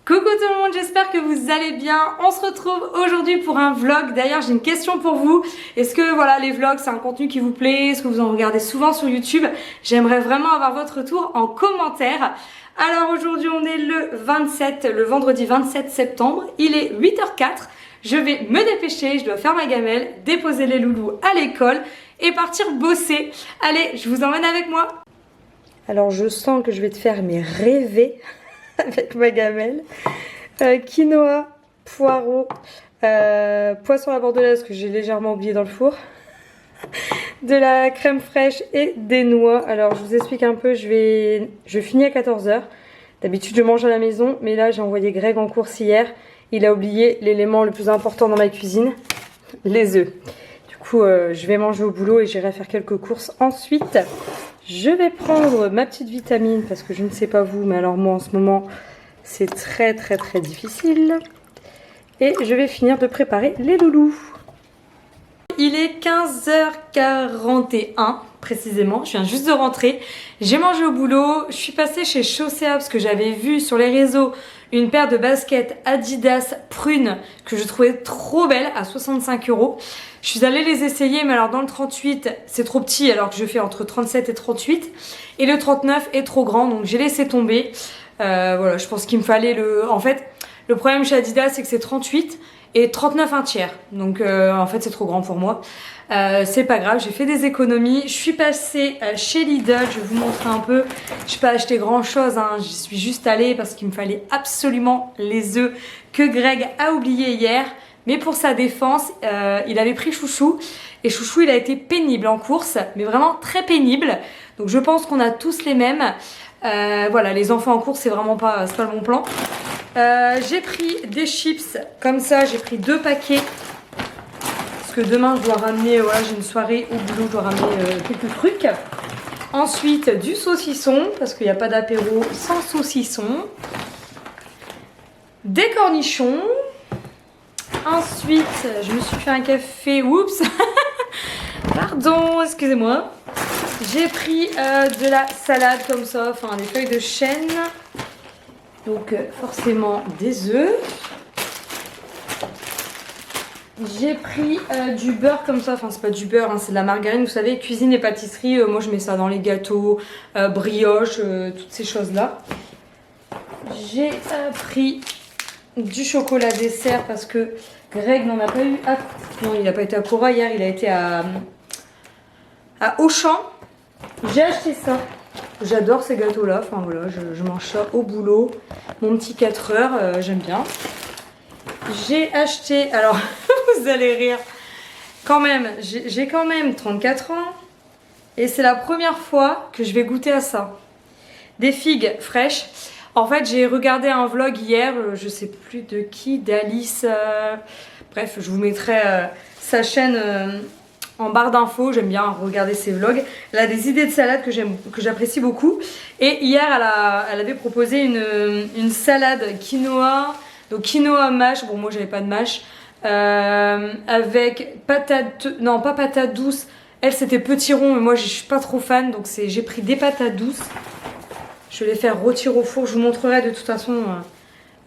Coucou tout le monde, j'espère que vous allez bien. On se retrouve aujourd'hui pour un vlog. D'ailleurs, j'ai une question pour vous. Est-ce que voilà, les vlogs, c'est un contenu qui vous plaît? Est-ce que vous en regardez souvent sur YouTube? J'aimerais vraiment avoir votre retour en commentaire. Alors aujourd'hui, on est le vendredi 27 septembre. Il est 8h04. Je vais me dépêcher, je dois faire ma gamelle, déposer les loulous à l'école et partir bosser. Allez, je vous emmène avec moi. Alors je sens que je vais te faire rêver avec ma gamelle. Quinoa, poireaux, poisson à la bordelaise que j'ai légèrement oublié dans le four, de la crème fraîche et des noix. Alors je vous explique un peu, je finis à 14h. D'habitude je mange à la maison, mais là j'ai envoyé Greg en course hier. Il a oublié l'élément le plus important dans ma cuisine, les œufs. Du coup je vais manger au boulot et j'irai faire quelques courses ensuite. Je vais prendre ma petite vitamine parce que je ne sais pas vous, mais alors moi en ce moment c'est très difficile. Et je vais finir de préparer les loulous. Il est 15h41 précisément, je viens juste de rentrer. J'ai mangé au boulot, je suis passée chez Chaussea parce que j'avais vu sur les réseaux une paire de baskets Adidas prunes que je trouvais trop belles à 65 €. Je suis allée les essayer, mais alors dans le 38 c'est trop petit alors que je fais entre 37 et 38. Et le 39 est trop grand donc j'ai laissé tomber. Voilà, je pense qu'il me fallait En fait, le problème chez Adidas c'est que c'est 38 et 39 un tiers. Donc en fait c'est trop grand pour moi. C'est pas grave, j'ai fait des économies. Je suis passée chez Lidl, je vais vous montrer un peu. Je n'ai pas acheté grand chose, hein. Je suis juste allée parce qu'il me fallait absolument les œufs que Greg a oublié hier. Mais pour sa défense, il avait pris Chouchou. Et Chouchou, il a été pénible en course, mais vraiment très pénible. Donc je pense qu'on a tous les mêmes. Voilà, les enfants en course, c'est vraiment pas le bon plan. J'ai pris des chips, comme ça, j'ai pris 2 paquets. Parce que demain, je dois ramener, voilà, j'ai une soirée au boulot, je dois ramener quelques trucs. Ensuite, du saucisson, parce qu'il n'y a pas d'apéro sans saucisson. Des cornichons. Ensuite, je me suis fait un café. Oups. Pardon, excusez-moi. J'ai pris de la salade comme ça, enfin des feuilles de chêne. Donc forcément des œufs. J'ai pris du beurre comme ça, enfin c'est pas du beurre, hein, c'est de la margarine, vous savez, cuisine et pâtisserie, moi je mets ça dans les gâteaux, brioches, toutes ces choses là. J'ai pris du chocolat dessert parce que Greg n'en a pas eu à... Non, il n'a pas été à Cora hier, il a été à Auchan. J'ai acheté ça. J'adore ces gâteaux là, enfin voilà, je mange ça au boulot. Mon petit 4 heures, j'aime bien. J'ai acheté, alors vous allez rire, quand même, j'ai quand même 34 ans et c'est la première fois que je vais goûter à ça. Des figues fraîches. En fait, j'ai regardé un vlog hier, je sais plus de qui, d'Alice. Bref, je vous mettrai sa chaîne en barre d'infos. J'aime bien regarder ses vlogs. Elle a des idées de salade que j'apprécie beaucoup. Et hier, elle avait proposé une salade quinoa. Donc quinoa mâche, bon moi j'avais pas de mâche, avec patate, non pas patate douce, elle c'était petit rond mais moi je suis pas trop fan donc j'ai pris des patates douces. Je vais les faire rôtir au four, je vous montrerai de toute façon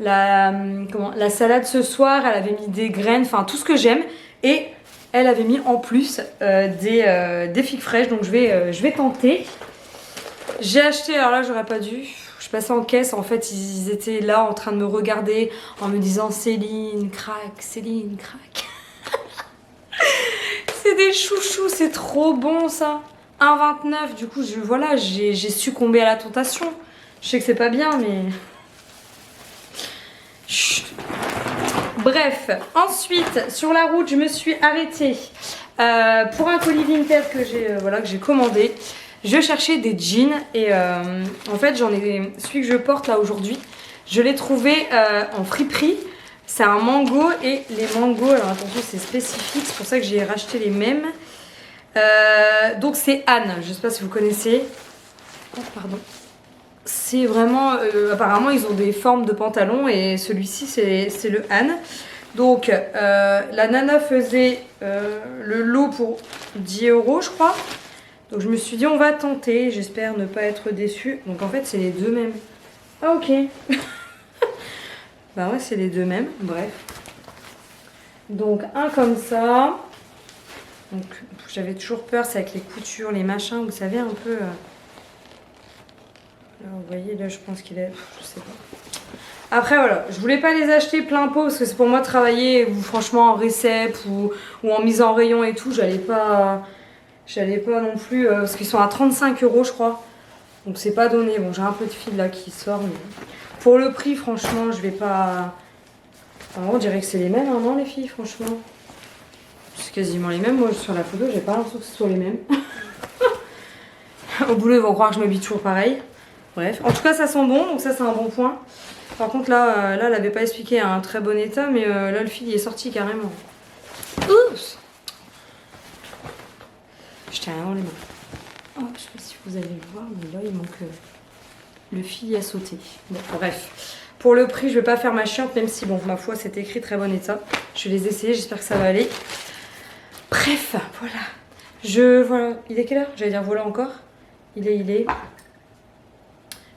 la salade ce soir, elle avait mis des graines, enfin tout ce que j'aime et elle avait mis en plus des figues fraîches donc je vais tenter. J'ai acheté, alors là j'aurais pas dû... Je passais en caisse, en fait ils étaient là en train de me regarder en me disant Céline, craque, Céline, craque. C'est des chouchous, c'est trop bon ça. 1,29, du coup voilà, j'ai succombé à la tentation. Je sais que c'est pas bien mais... Chut. Bref, ensuite sur la route je me suis arrêtée pour un colis Vinted que j'ai commandé. Je cherchais des jeans et en fait celui que je porte là aujourd'hui, je l'ai trouvé en friperie. C'est un mango et les mangos, alors attention c'est spécifique, c'est pour ça que j'ai racheté les mêmes. Donc c'est Anne, je sais pas si vous connaissez. Oh pardon. C'est vraiment, apparemment ils ont des formes de pantalon et celui-ci c'est le Anne. Donc la nana faisait le lot pour 10 € je crois. Donc je me suis dit on va tenter, j'espère ne pas être déçue. Donc en fait c'est les deux mêmes. Ah ok. Bah ouais, c'est les deux mêmes, bref. Donc un comme ça. Donc j'avais toujours peur, c'est avec les coutures, les machins, vous savez un peu. Là, vous voyez, là je pense qu'il est. Je sais pas. Après voilà, je voulais pas les acheter plein pot parce que c'est pour moi travailler ou franchement en récep ou en mise en rayon et tout, j'allais pas non plus parce qu'ils sont à 35 € je crois. Donc c'est pas donné. Bon, j'ai un peu de fil là qui sort mais pour le prix franchement, je vais pas. Enfin, on dirait que c'est les mêmes, hein, non les filles, franchement. C'est quasiment les mêmes. Moi sur la photo, j'ai pas l'impression que ce soit les mêmes. Au boulot, ils vont croire que je m'habille toujours pareil. Bref, en tout cas ça sent bon, donc ça c'est un bon point. Par contre là, elle avait pas expliqué un très bon état, mais là le fil il est sorti carrément. Oups. Je tiens rien dans les mains. Oh, je sais pas si vous allez le voir, mais là il manque le fil a sauté. Bon, bref. Pour le prix, je vais pas faire ma chiante, même si bon, ma foi, c'est écrit très bon état. Je vais les essayer, j'espère que ça va aller. Bref, voilà. Voilà. Il est quelle heure? J'allais dire voilà encore. Il est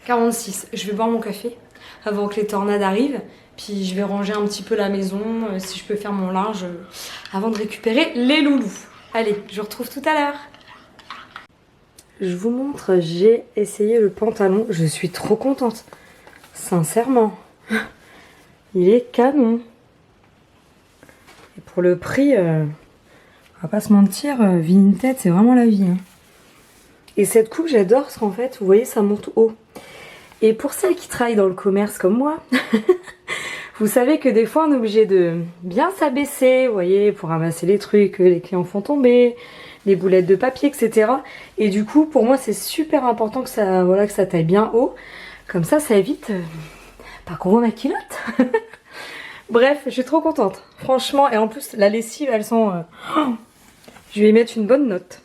46. Je vais boire mon café avant que les tornades arrivent. Puis je vais ranger un petit peu la maison, si je peux faire mon linge, avant de récupérer les loulous. Allez, je vous retrouve tout à l'heure. Je vous montre, j'ai essayé le pantalon. Je suis trop contente. Sincèrement. Il est canon. Et pour le prix, on va pas se mentir, Vinted, c'est vraiment la vie. Hein. Et cette coupe, j'adore parce qu'en fait, vous voyez, ça monte haut. Et pour celles qui travaillent dans le commerce comme moi, vous savez que des fois, on est obligé de bien s'abaisser, vous voyez, pour ramasser les trucs que les clients font tomber, les boulettes de papier, etc. Et du coup, pour moi, c'est super important que ça, voilà, que ça taille bien haut. Comme ça évite pas qu'on voit ma culotte. Bref, je suis trop contente. Franchement, et en plus, la lessive, elles sont... je vais y mettre une bonne note.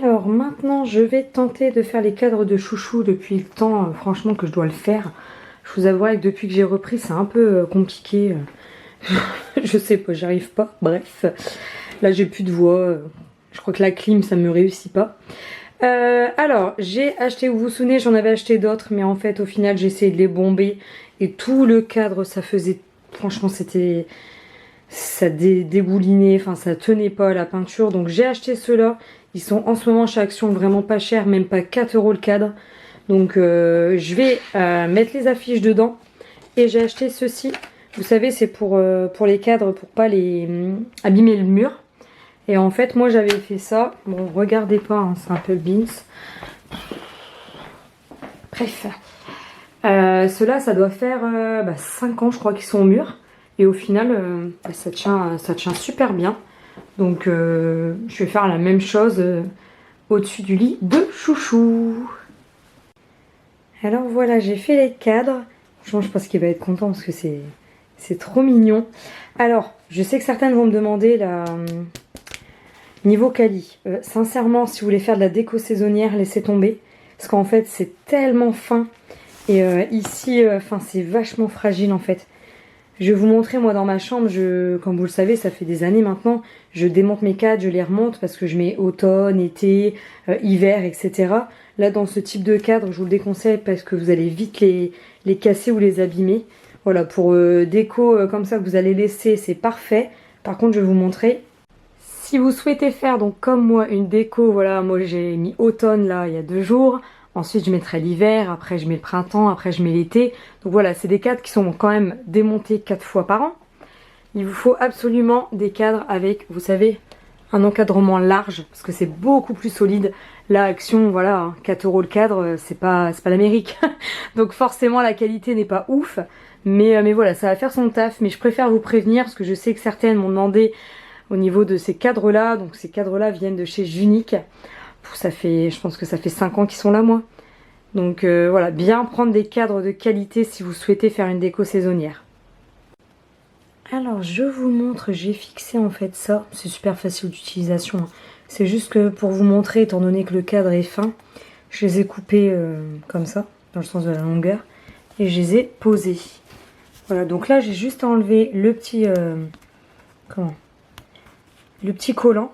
Alors maintenant, je vais tenter de faire les cadres de chouchou depuis le temps, franchement, que je dois le faire. Je vous avouerai que depuis que j'ai repris, c'est un peu compliqué. Je sais pas, j'arrive pas. Bref, là, j'ai plus de voix. Je crois que la clim, ça me réussit pas. Alors, j'ai acheté, vous vous souvenez, j'en avais acheté d'autres, mais en fait, au final, j'ai essayé de les bomber. Et tout le cadre, ça faisait... Franchement, c'était... Ça dégoulinait, enfin, ça tenait pas à la peinture. Donc, j'ai acheté ceux-là. Ils sont en ce moment chez Action vraiment pas chers, même pas 4 € le cadre. Donc, je vais mettre les affiches dedans. Et j'ai acheté ceci. Vous savez, c'est pour les cadres, pour pas les abîmer le mur. Et en fait, moi, j'avais fait ça. Bon, regardez pas, hein, c'est un peu beans. Bref. Ceux-là, ça doit faire 5 ans, je crois, qu'ils sont au mur. Et au final, ça tient super bien. Donc, je vais faire la même chose au-dessus du lit de chouchou. Alors voilà, j'ai fait les cadres. Franchement, je pense qu'il va être content parce que c'est trop mignon. Alors, je sais que certaines vont me demander la... Niveau quali, sincèrement, si vous voulez faire de la déco saisonnière, laissez tomber. Parce qu'en fait, c'est tellement fin. Et ici, c'est vachement fragile en fait. Je vais vous montrer, moi, dans ma chambre, comme vous le savez, ça fait des années maintenant, je démonte mes cadres, je les remonte parce que je mets automne, été, hiver, etc. Là, dans ce type de cadre, je vous le déconseille parce que vous allez vite les casser ou les abîmer. Voilà, pour déco comme ça que vous allez laisser, c'est parfait. Par contre, je vais vous montrer. Si vous souhaitez faire, donc comme moi, une déco, voilà, moi j'ai mis automne là, il y a 2 jours. Ensuite, je mettrai l'hiver, après je mets le printemps, après je mets l'été. Donc voilà, c'est des cadres qui sont quand même démontés 4 fois par an. Il vous faut absolument des cadres avec, vous savez, un encadrement large, parce que c'est beaucoup plus solide. Là, Action, voilà, 4 € le cadre, c'est pas l'Amérique. Donc forcément, la qualité n'est pas ouf. Mais voilà, ça va faire son taf. Mais je préfère vous prévenir, parce que je sais que certaines m'ont demandé au niveau de ces cadres-là. Donc ces cadres-là viennent de chez Junique. Je pense que ça fait 5 ans qu'ils sont là, moi. Donc voilà, bien prendre des cadres de qualité si vous souhaitez faire une déco saisonnière. Alors je vous montre, j'ai fixé en fait ça. C'est super facile d'utilisation. Hein. C'est juste que pour vous montrer, étant donné que le cadre est fin, je les ai coupés comme ça, dans le sens de la longueur. Et je les ai posés. Voilà, donc là j'ai juste enlevé le petit... le petit collant.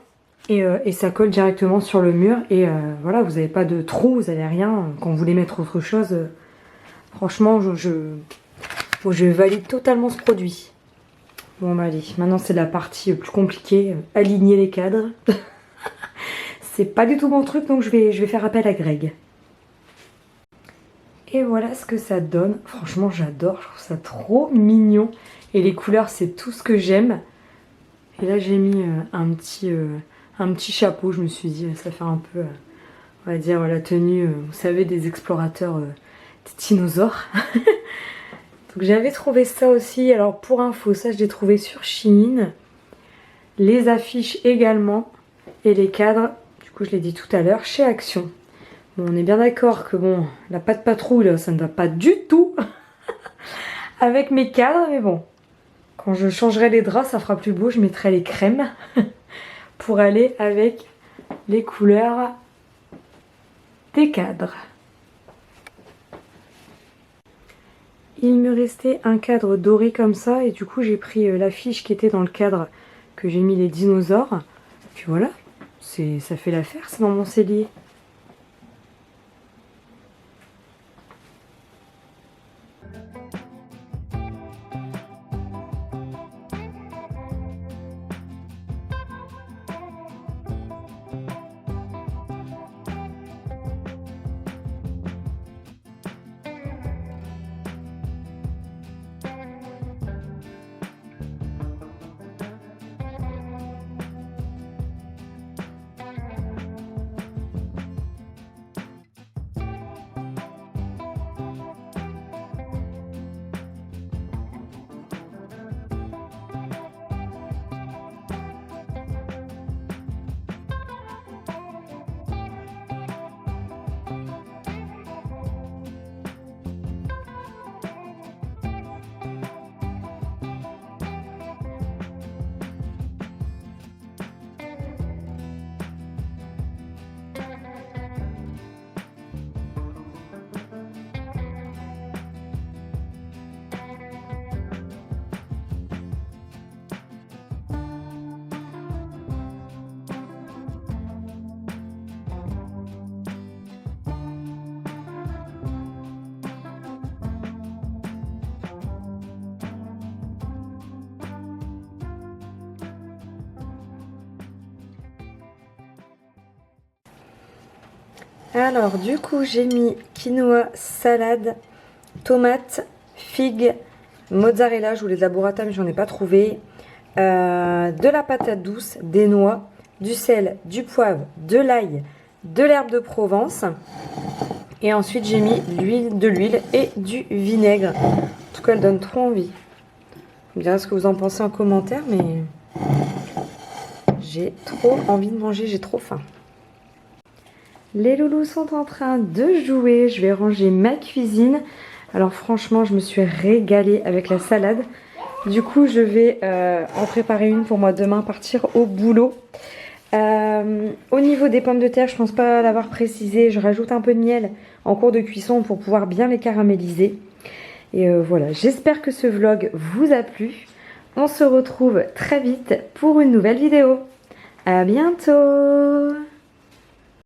Et ça colle directement sur le mur. Et voilà, vous n'avez pas de trou, vous n'avez rien. Quand vous voulez mettre autre chose, Franchement, bon, je valide totalement ce produit. Bon, bah allez, maintenant c'est la partie plus compliquée, aligner les cadres. C'est pas du tout mon truc, donc je vais faire appel à Greg. Et voilà ce que ça donne. Franchement, j'adore, je trouve ça trop mignon. Et les couleurs, c'est tout ce que j'aime. Et là, j'ai mis un petit chapeau. Je me suis dit, ça fait un peu, on va dire, la tenue, vous savez, des explorateurs des dinosaures. Donc j'avais trouvé ça aussi. Alors pour info, ça je l'ai trouvé sur Shein. Les affiches également. Et les cadres, du coup je l'ai dit tout à l'heure, chez Action. Bon, on est bien d'accord que bon, la patte patrouille, ça ne va pas du tout avec mes cadres. Mais bon, quand je changerai les draps, ça fera plus beau. Je mettrai les crèmes pour aller avec les couleurs des cadres. Il me restait un cadre doré comme ça et du coup j'ai pris l'affiche qui était dans le cadre que j'ai mis les dinosaures. Puis voilà, ça fait l'affaire, c'est dans mon cellier. Alors du coup j'ai mis quinoa, salade, tomate, figues, mozzarella, je voulais de la burrata mais j'en ai pas trouvé, de la patate douce, des noix, du sel, du poivre, de l'ail, de l'herbe de Provence et ensuite j'ai mis de l'huile et du vinaigre. En tout cas elle donne trop envie. Vous me direz ce que vous en pensez en commentaire mais j'ai trop envie de manger, j'ai trop faim. Les loulous sont en train de jouer, je vais ranger ma cuisine. Alors franchement, je me suis régalée avec la salade. Du coup, je vais en préparer une pour moi demain, partir au boulot. Au niveau des pommes de terre, je pense pas l'avoir précisé. Je rajoute un peu de miel en cours de cuisson pour pouvoir bien les caraméliser. Et voilà, j'espère que ce vlog vous a plu. On se retrouve très vite pour une nouvelle vidéo. À bientôt!